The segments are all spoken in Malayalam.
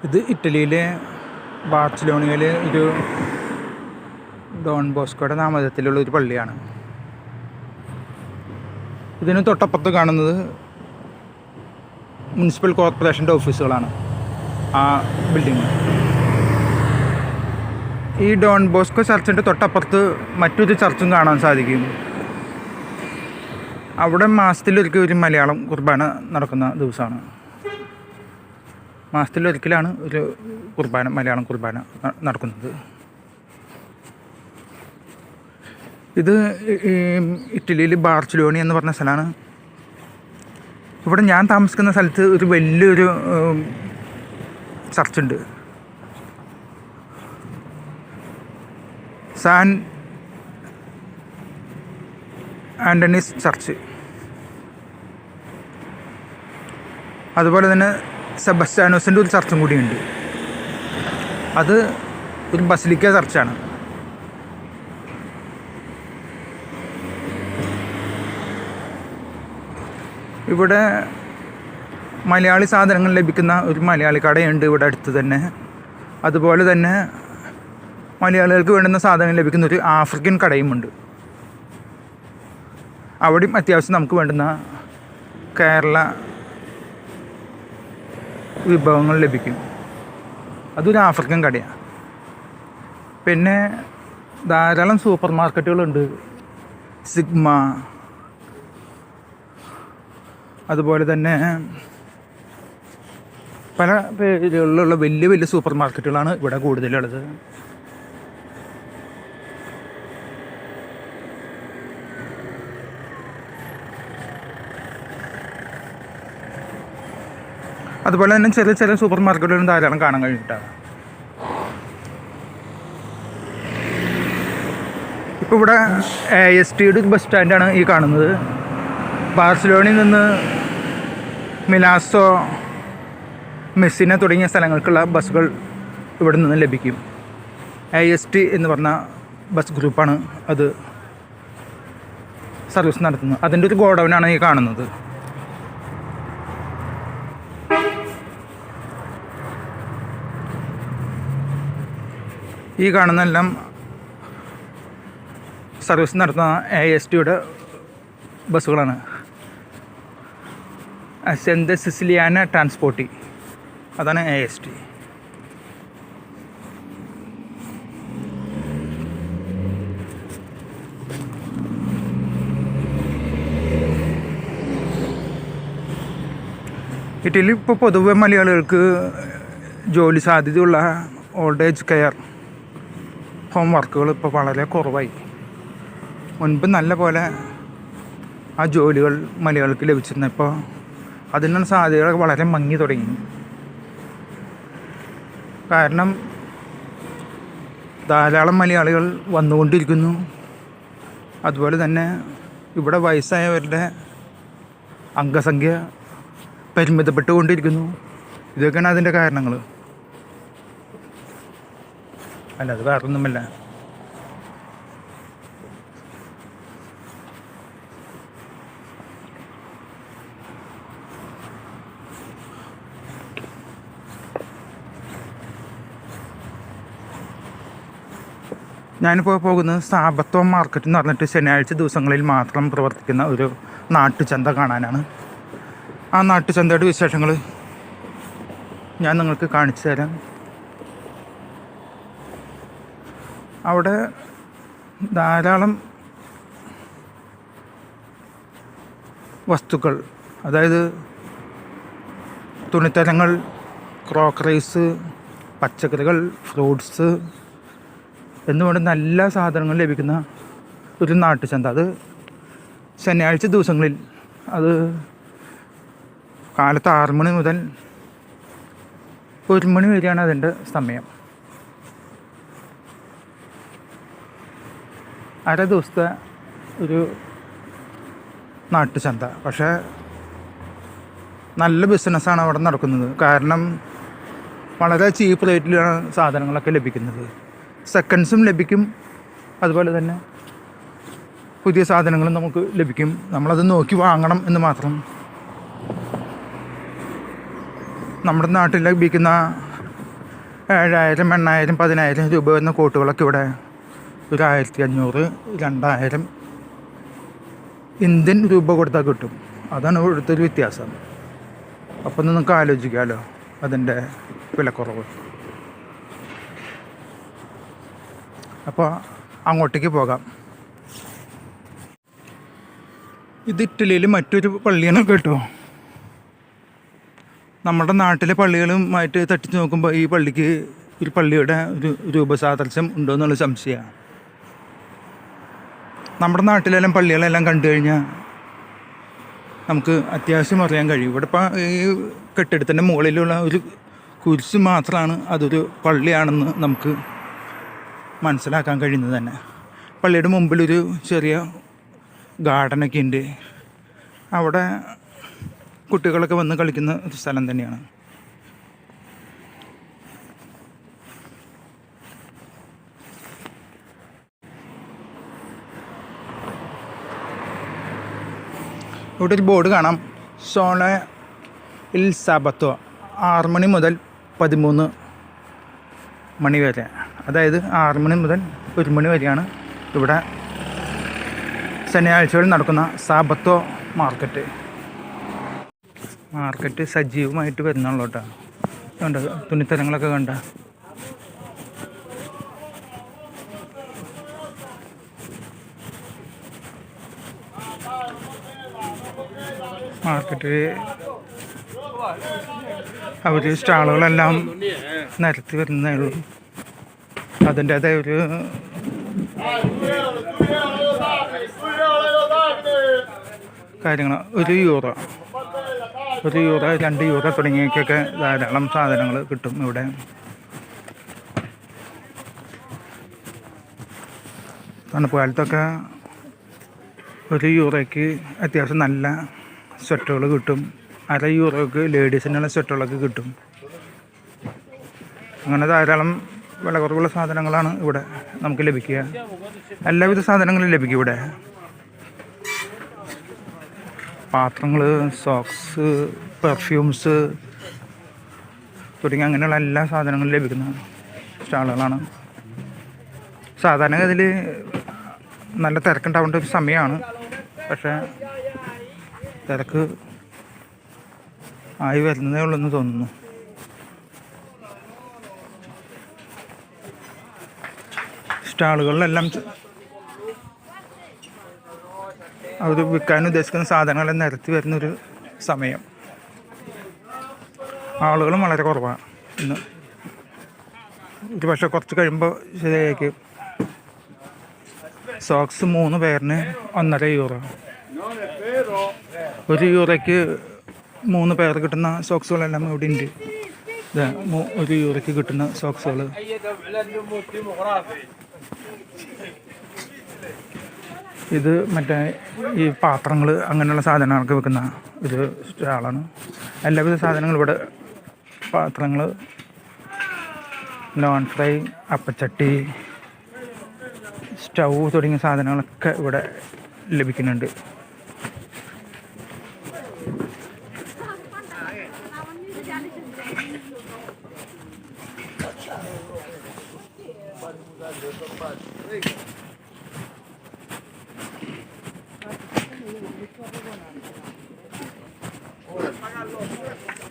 ഇത് ഇറ്റലിയിലെ ബാർസലോണയിലെ ഒരു ഡോൺ ബോസ്കോയുടെ നാമധേയത്തിലുള്ള ഒരു പള്ളിയാണ്. ഇതിന് തൊട്ടപ്പുറത്ത് കാണുന്നത് മുനിസിപ്പൽ കോർപ്പറേഷൻ്റെ ഓഫീസുകളാണ്. ആ ബിൽഡിങ്. ഈ ഡോൺ ബോസ്കോ ചർച്ചിൻ്റെ തൊട്ടപ്പുറത്ത് മറ്റൊരു ചർച്ചും കാണാൻ സാധിക്കും. അവിടെ മാസത്തിലൊരിക്കൽ ഒരു മലയാളം കുർബാന നടക്കുന്ന ദിവസമാണ്. മാസത്തിലൊരിക്കലാണ് ഒരു കുർബാന, മലയാളം കുർബാന നടക്കുന്നത്. ഇത് ഇറ്റലിയിൽ ബാർസലോണി എന്ന് പറഞ്ഞ സ്ഥലമാണ്. ഇവിടെ ഞാൻ താമസിക്കുന്ന സ്ഥലത്ത് ഒരു വലിയൊരു ചർച്ചുണ്ട്. San Antony's church. അതുപോലെ തന്നെ സെബസ്ത്യാനോസിൻ്റെ ഒരു ചർച്ചും കൂടിയുണ്ട്. അത് ഒരു ബസിലിക്ക ചർച്ചാണ്. ഇവിടെ മലയാളി സാധനങ്ങൾ ലഭിക്കുന്ന ഒരു മലയാളി കടയുണ്ട് ഇവിടെ അടുത്ത് തന്നെ. അതുപോലെ തന്നെ മലയാളികൾക്ക് വേണ്ടുന്ന സാധനങ്ങൾ ലഭിക്കുന്ന ഒരു ആഫ്രിക്കൻ കടയുമുണ്ട്. അവിടെയും അത്യാവശ്യം നമുക്ക് വേണ്ടുന്ന കേരള വിഭവങ്ങൾ ലഭിക്കും. അതൊരു ആഫ്രിക്കൻ കടയാണ്. പിന്നെ ധാരാളം സൂപ്പർ മാർക്കറ്റുകളുണ്ട്. സിഗ്മ, അതുപോലെ തന്നെ പല പേരുകളിലുള്ള വലിയ വലിയ സൂപ്പർ മാർക്കറ്റുകളാണ് ഇവിടെ കൂടുതലുള്ളത്. അതുപോലെ തന്നെ ചെറിയ ചെറിയ സൂപ്പർ മാർക്കറ്റുകളും ധാരാളം കാണാൻ കഴിഞ്ഞിട്ടാണ്. ഇപ്പോൾ ഇവിടെ ASTയുടെ ബസ് സ്റ്റാൻഡാണ് ഈ കാണുന്നത്. ബാർസലോണയിൽ നിന്ന് മിലാസോ, മെസ്സിന തുടങ്ങിയ സ്ഥലങ്ങൾക്കുള്ള ബസ്സുകൾ ഇവിടെ നിന്ന് ലഭിക്കും. AST എന്ന് പറഞ്ഞ ബസ് ഗ്രൂപ്പാണ് അത് സർവീസ് നടത്തുന്നത്. അതിൻ്റെ ഒരു ഗോഡൗനാണ് ഈ കാണുന്നത്. ഈ കാണുന്നതെല്ലാം സർവീസ് നടത്തുന്ന ASTയുടെ ബസ്സുകളാണ്. അസെന്ത സിസിലിയാന ട്രാൻസ്പോർട്ടി, അതാണ് AST. ഇറ്റലി ഇപ്പോൾ പൊതുവെ മലയാളികൾക്ക് ജോലി സാധ്യതയുള്ള ഓൾഡ് ഏജ് കെയർ ഹോം വർക്കുകൾ ഇപ്പോൾ വളരെ കുറവായി. മുൻപ് നല്ല പോലെ ആ ജോലികൾ മലയാളികൾക്ക് ലഭിച്ചിരുന്നു. ഇപ്പോൾ അതിനുള്ള സാധ്യതകൾ വളരെ മങ്ങി തുടങ്ങി. കാരണം ധാരാളം മലയാളികൾ വന്നുകൊണ്ടിരിക്കുന്നു. അതുപോലെ തന്നെ ഇവിടെ വയസ്സായവരുടെ അംഗസംഖ്യ പരിമിതപ്പെട്ടുകൊണ്ടിരിക്കുന്നു. ഇതൊക്കെയാണ് അതിൻ്റെ കാരണങ്ങൾ. അല്ല, അത് വേറൊന്നുമല്ല. ഞാനിപ്പോൾ പോകുന്നത് സാബത്തോ മാർക്കറ്റ് എന്ന് പറഞ്ഞിട്ട് ശനിയാഴ്ച ദിവസങ്ങളിൽ മാത്രം പ്രവർത്തിക്കുന്ന ഒരു നാട്ടുചന്ത കാണാനാണ്. ആ നാട്ടുചന്തയുടെ വിശേഷങ്ങൾ ഞാൻ നിങ്ങൾക്ക് കാണിച്ചു തരാം. അവിടെ ധാരാളം വസ്തുക്കൾ, അതായത് തുണിത്തരങ്ങൾ, ക്രോക്കറീസ്, പച്ചക്കറികൾ, ഫ്രൂട്ട്സ് എന്നുകൊണ്ട് നല്ല സാധനങ്ങൾ ലഭിക്കുന്ന ഒരു നാട്ടുചന്ത. അത് ശനിയാഴ്ച ദിവസങ്ങളിൽ, അത് കാലത്ത് 6 മണി മുതൽ 1 മണി വരെയാണ് അതിൻ്റെ സമയം. അര ദിവസത്തെ ഒരു നാട്ടുചന്ത. പക്ഷേ നല്ല ബിസിനസ്സാണ് അവിടെ നടക്കുന്നത്. കാരണം വളരെ ചീപ്പ് റേറ്റിലാണ് സാധനങ്ങളൊക്കെ ലഭിക്കുന്നത്. സെക്കൻഡ്സും ലഭിക്കും, അതുപോലെ തന്നെ പുതിയ സാധനങ്ങളും നമുക്ക് ലഭിക്കും. നമ്മളത് നോക്കി വാങ്ങണം എന്ന് മാത്രം. നമ്മുടെ നാട്ടിൽ ലഭിക്കുന്ന 7,000, 8,000, 10,000 രൂപ വരുന്ന കോട്ടുകളൊക്കെ ഇവിടെ ഒരു 1,500, 2,000 ഇന്ത്യൻ രൂപ കൊടുത്താൽ കിട്ടും. അതാണ് ഇവിടുത്തെ ഒരു വ്യത്യാസം. അപ്പം നിങ്ങൾക്ക് ആലോചിക്കാമല്ലോ അതിൻ്റെ വിലക്കുറവ്. അപ്പോൾ അങ്ങോട്ടേക്ക് പോകാം. ഇത് ഇറ്റലിയിൽ മറ്റൊരു പള്ളിയാണ് കേട്ടോ. നമ്മുടെ നാട്ടിലെ പള്ളികളുമായിട്ട് തട്ടിച്ച് നോക്കുമ്പോൾ ഈ പള്ളിക്ക് ഒരു പള്ളിയുടെ ഒരു രൂപസാദൃശ്യം ഉണ്ടോ എന്നുള്ള സംശയമാണ്. നമ്മുടെ നാട്ടിലെല്ലാം പള്ളികളെല്ലാം കണ്ടു കഴിഞ്ഞാൽ നമുക്ക് അത്യാവശ്യം അറിയാൻ കഴിയും. ഇവിടെ ഇപ്പം ഈ കെട്ടിടത്തിൻ്റെ മുകളിലുള്ള ഒരു കുരിശ് മാത്രമാണ് അതൊരു പള്ളിയാണെന്ന് നമുക്ക് മനസ്സിലാക്കാൻ കഴിയുന്നത് തന്നെ. പള്ളിയുടെ മുമ്പിലൊരു ചെറിയ ഗാർഡനൊക്കെ ഉണ്ട്. അവിടെ കുട്ടികളൊക്കെ വന്ന് കളിക്കുന്ന ഒരു സ്ഥലം തന്നെയാണ്. ഇവിടെ ഒരു ബോർഡ് കാണാം, സോളെ ഇൽ സാബത്തോ, 6 മണി മുതൽ 13 മണി വരെ. അതായത് 6 മണി മുതൽ 1 മണി വരെയാണ് ഇവിടെ ശനിയാഴ്ചകളിൽ നടക്കുന്ന സാബത്തോ മാർക്കറ്റ്. സജീവമായിട്ട് വരുന്നുള്ളൂ കേട്ടോ. കണ്ട തുണിത്തരങ്ങളൊക്കെ കണ്ട. മാർക്കറ്റിൽ അവർ സ്റ്റാളുകളെല്ലാം നിരത്തി വരുന്നേ ഉള്ളൂ. അതിൻ്റേതായ ഒരു കാര്യങ്ങൾ. 1 യൂറോ, 2 യൂറോ തുടങ്ങിയൊക്കെ ധാരാളം സാധനങ്ങൾ കിട്ടും ഇവിടെ. തണുപ്പ് കാലത്തൊക്കെ 1 യൂറോയ്ക്ക് അത്യാവശ്യം നല്ല സ്വെറ്ററുകൾ കിട്ടും. 1/2 യൂറോയ്ക്ക് ലേഡീസിനുള്ള സ്വെറ്ററുകളൊക്കെ കിട്ടും. അങ്ങനെ ധാരാളം വില കുറവുള്ള സാധനങ്ങളാണ് ഇവിടെ നമുക്ക് ലഭിക്കുക. എല്ലാവിധ സാധനങ്ങളും ലഭിക്കും ഇവിടെ. പാത്രങ്ങൾ, സോക്സ്, പെർഫ്യൂംസ് തുടങ്ങി അങ്ങനെയുള്ള എല്ലാ സാധനങ്ങളും ലഭിക്കുന്ന സ്റ്റാളുകളാണ്. സാധാരണഗതിയിൽ നല്ല തിരക്കുണ്ടാവേണ്ട ഒരു സമയമാണ്. പക്ഷേ തിരക്ക് ആയി വരുന്നതേ ഉള്ളെന്ന് തോന്നുന്നു. സ്റ്റാളുകളിലെല്ലാം അവർ വിൽക്കാൻ ഉദ്ദേശിക്കുന്ന സാധനങ്ങളെല്ലാം നിരത്തി വരുന്നൊരു സമയം. ആളുകളും വളരെ കുറവാണ് ഇന്ന്. ഒരു പക്ഷേ കുറച്ച് കഴിയുമ്പോൾ ശരിയായിരിക്കും. സോക്സ് 3 പേരിന് 1.5 യൂറോ. 1 യൂറോയ്ക്ക് 3 പേർ കിട്ടുന്ന സോക്സുകളെല്ലാം ഇവിടെ ഉണ്ട്. 1 യൂറോയ്ക്ക് കിട്ടുന്ന സോക്സുകൾ. ഇത് മറ്റേ ഈ പാത്രങ്ങൾ അങ്ങനെയുള്ള സാധനങ്ങളൊക്കെ വെക്കുന്ന ഒരു സ്റ്റാളാണ്. എല്ലാവിധ സാധനങ്ങളും ഇവിടെ. പാത്രങ്ങൾ, നോൺ ഫ്രൈ, അപ്പച്ചട്ടി, സ്റ്റൗ തുടങ്ങിയ സാധനങ്ങളൊക്കെ ഇവിടെ ലഭിക്കുന്നുണ്ട്.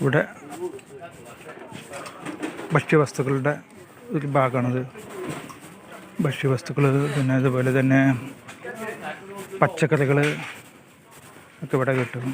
ഇവിടെ ഭക്ഷ്യവസ്തുക്കളുടെ ഒരു ഭാഗമാണത്. ഭക്ഷ്യവസ്തുക്കൾ, പിന്നെ അതുപോലെ തന്നെ പച്ചക്കറികൾ ഒക്കെ ഇവിടെ കിട്ടും.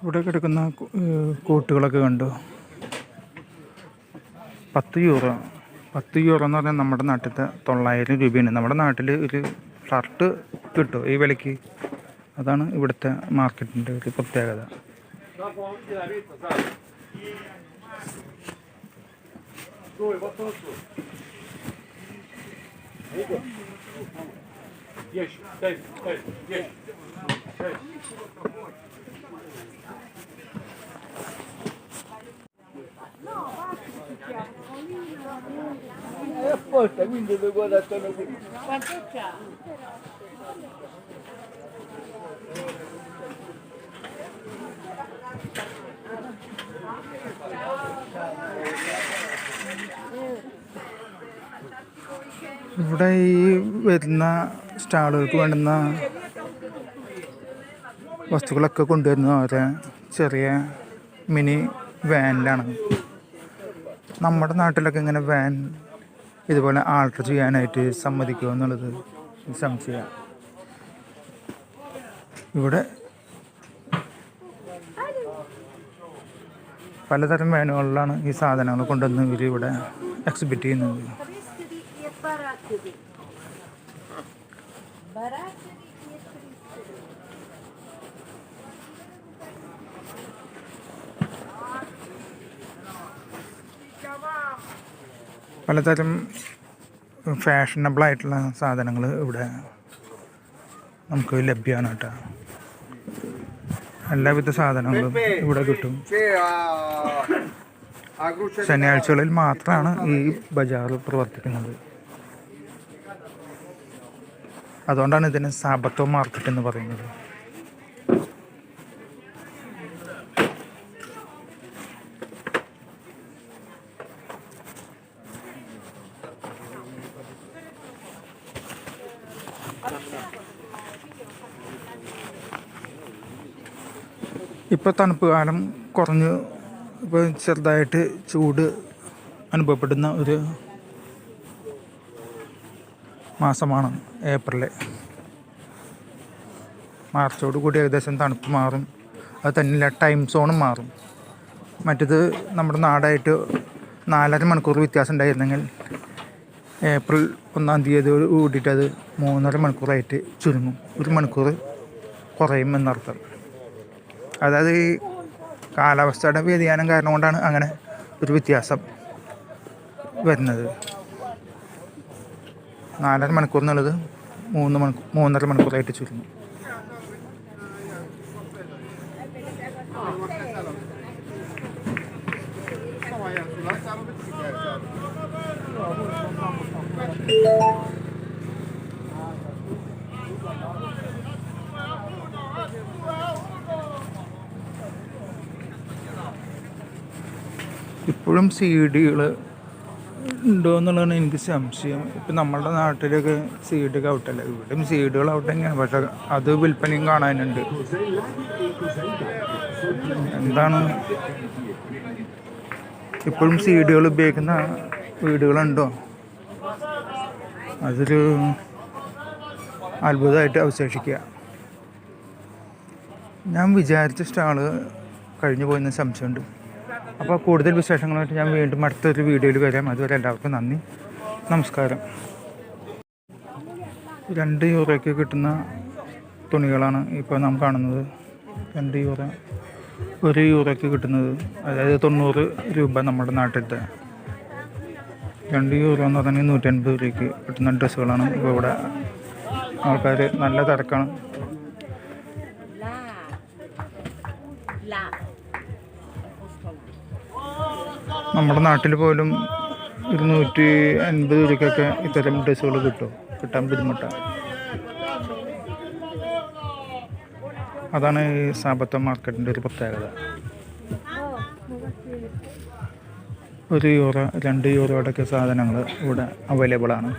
ഇവിടെ കിടക്കുന്ന കോട്ടുകളൊക്കെ കണ്ടു. 10 യൂറോ. 10 യൂറോ എന്ന് പറഞ്ഞാൽ നമ്മുടെ നാട്ടിലത്തെ 900 രൂപയാണ്. നമ്മുടെ നാട്ടിൽ ഒരു ഷർട്ട് കിട്ടും ഈ വിലയ്ക്ക്. അതാണ് ഇവിടുത്തെ മാർക്കറ്റിൻ്റെ ഒരു പ്രത്യേകത. Apposta, quindi le guardano qui. Quanto c'ha? ഇവിടെ ഈ വരുന്ന സ്റ്റാളുകൾക്ക് വേണ്ടുന്ന വസ്തുക്കളൊക്കെ കൊണ്ടുവരുന്ന ഓരോ ചെറിയ മിനി വാനിലാണ്. നമ്മുടെ നാട്ടിലൊക്കെ ഇങ്ങനെ വാൻ ഇതുപോലെ ആൾട്ടർ ചെയ്യാനായിട്ട് സമ്മതിക്കുമോ എന്നുള്ളത് സംശയമാണ്. ഇവിടെ പലതരം വാനുകളിലാണ് ഈ സാധനങ്ങൾ കൊണ്ടുവന്ന് ഇവർ ഇവിടെ എക്സിബിറ്റ് ചെയ്യുന്നത്. പലതരം ഫാഷനബിളായിട്ടുള്ള സാധനങ്ങൾ ഇവിടെ നമുക്ക് ലഭ്യമാണ് കേട്ടോ. എല്ലാവിധ സാധനങ്ങളും ഇവിടെ കിട്ടും. ശനിയാഴ്ചകളിൽ മാത്രമാണ് ഈ ബജാർ പ്രവർത്തിക്കുന്നത്. അതുകൊണ്ടാണ് ഇതിന് സാബത്തോ മാർക്കറ്റ് എന്ന് പറയുന്നത്. ഇപ്പോൾ തണുപ്പ് കാലം കുറഞ്ഞ് ഇപ്പോൾ ചെറുതായിട്ട് ചൂട് അനുഭവപ്പെടുന്ന ഒരു മാസമാണ് ഏപ്രിൽ. മാർച്ചോട് കൂടി ഏകദേശം തണുപ്പ് മാറും. അത് തന്നെയല്ല, ടൈം സോണും മാറും. മറ്റത് നമ്മുടെ നാടായിട്ട് 4.5 മണിക്കൂർ വ്യത്യാസം ഉണ്ടായിരുന്നെങ്കിൽ ഏപ്രിൽ 1-ാം തീയതിയോട് കൂടിയിട്ട് അത് 3.5 മണിക്കൂറായിട്ട് ചുരുങ്ങും. 1 മണിക്കൂർ കുറയും എന്നർത്ഥം. അതായത് ഈ കാലാവസ്ഥയുടെ വ്യതിയാനം കാരണം കൊണ്ടാണ് അങ്ങനെ ഒരു വ്യത്യാസം വരുന്നത്. 4.5 മണിക്കൂർ എന്നുള്ളത് 3.5 മണിക്കൂറായിട്ട് ചുരുങ്ങും. ഇപ്പോഴും CD-കൾ ഉണ്ടോ എന്നുള്ളതാണ് എനിക്ക് സംശയം. ഇപ്പം നമ്മളുടെ നാട്ടിലൊക്കെ CD ഔട്ടല്ല, ഇവിടെയും CD-കൾ ഔട്ട് തന്നെയാണ്. പക്ഷെ അത് വിൽപ്പനയും കാണാനുണ്ട്. എന്താണ് ഇപ്പോഴും CD-കൾ ഉപയോഗിക്കുന്ന വീടുകളുണ്ടോ? അതൊരു അത്ഭുതമായിട്ട് അവശേഷിക്കുക. ഞാൻ വിചാരിച്ച സ്റ്റാള് കഴിഞ്ഞു പോയെന്ന് സംശയമുണ്ട്. അപ്പോൾ കൂടുതൽ വിശേഷങ്ങളായിട്ട് ഞാൻ വീണ്ടും അടുത്തൊരു വീഡിയോയിൽ വരാം. അതുവരെ എല്ലാവർക്കും നന്ദി, നമസ്കാരം. 2 യൂറോയ്ക്ക് കിട്ടുന്ന തുണികളാണ് ഇപ്പോൾ നാം കാണുന്നത്. 2 യൂറോ, 1 യൂറോയ്ക്ക് കിട്ടുന്നത്, അതായത് 90 രൂപ നമ്മുടെ നാട്ടിലത്തെ. 2 യൂറോ എന്ന് പറഞ്ഞാൽ 150 രൂപയ്ക്ക് കിട്ടുന്ന ഡ്രസ്സുകളാണ് ഇപ്പോൾ ഇവിടെ. ആൾക്കാർ നല്ല തിരക്കാണ്. നമ്മുടെ നാട്ടിൽ പോലും 250 രൂപയ്ക്കൊക്കെ ഇത്തരം ഡ്രസ്സുകൾ കിട്ടാൻ ബുദ്ധിമുട്ടാണ്. അതാണ് ഈ സാബത്ത മാർക്കറ്റിൻ്റെ ഒരു പ്രത്യേകത. 1 യൂറോ, 2 യൂറോയുടെയൊക്കെ സാധനങ്ങൾ ഇവിടെ അവൈലബിളാണ്.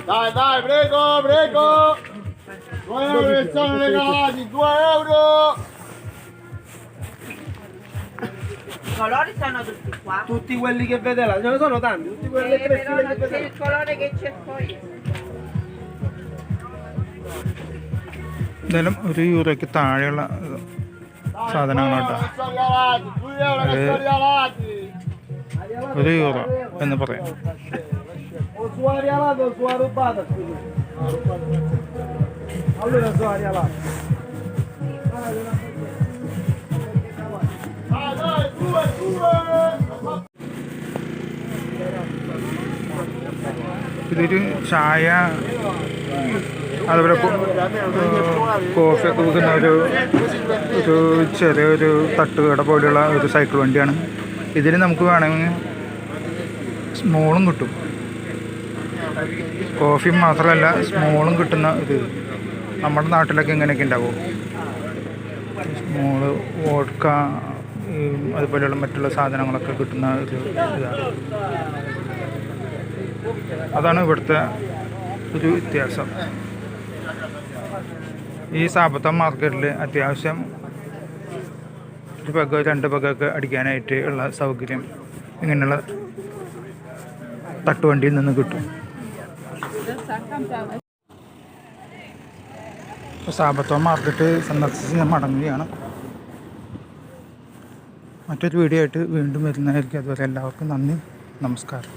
Dai, dai, prego, prego. 2 euro che sono regalati, 2 euro. I colori sono tutti qua. Tutti quelli che vede là, ce ne sono tanti, tutti quelli che Però non c'è il colore che cerco io. എന്തായാലും €1 താഴെയുള്ള സാധനങ്ങൾ കേട്ടോ. Sono regalati, 2 euro che sono regalati. €1 എന്ന് പറയാം. O su aria alata o su aria rubata, scusa. Allora su aria alata. Dai, dai, 2, 2. ഇതൊരു ചായ അതുപോലെ കോഫിയൊക്കെ വിൽക്കുന്ന ഒരു ചെറിയൊരു തട്ടുകട പോലെയുള്ള ഒരു സൈക്കിൾ വണ്ടിയാണ്. ഇതിൽ നമുക്ക് വേണമെങ്കിൽ സ്മോളും കിട്ടും. കോഫി മാത്രമല്ല സ്മോളും കിട്ടുന്ന ഇത് നമ്മുടെ നാട്ടിലൊക്കെ ഇങ്ങനെയൊക്കെ ഉണ്ടാവും. സ്മോള് വോഡ്ക അതുപോലെയുള്ള മറ്റുള്ള സാധനങ്ങളൊക്കെ കിട്ടുന്ന ഒരു ഇതാണ്. അതാണ് ഇവിടുത്തെ ഒരു വ്യത്യാസം. ഈ സാബത്ത മാർക്കറ്റിൽ അത്യാവശ്യം 1 പെഗ് 2 പെഗൊക്കെ അടിക്കാനായിട്ട് ഉള്ള സൗകര്യം ഇങ്ങനെയുള്ള തട്ടുവണ്ടിയിൽ നിന്ന് കിട്ടും. സാബത്ത മാർക്കറ്റ് സന്ദർശിച്ച് ഞാൻ മടങ്ങുകയാണ്. മറ്റൊരു വീഡിയോ ആയിട്ട് വീണ്ടും വരുന്നതായിരിക്കും. അതുവരെ എല്ലാവർക്കും നന്ദി, നമസ്കാരം.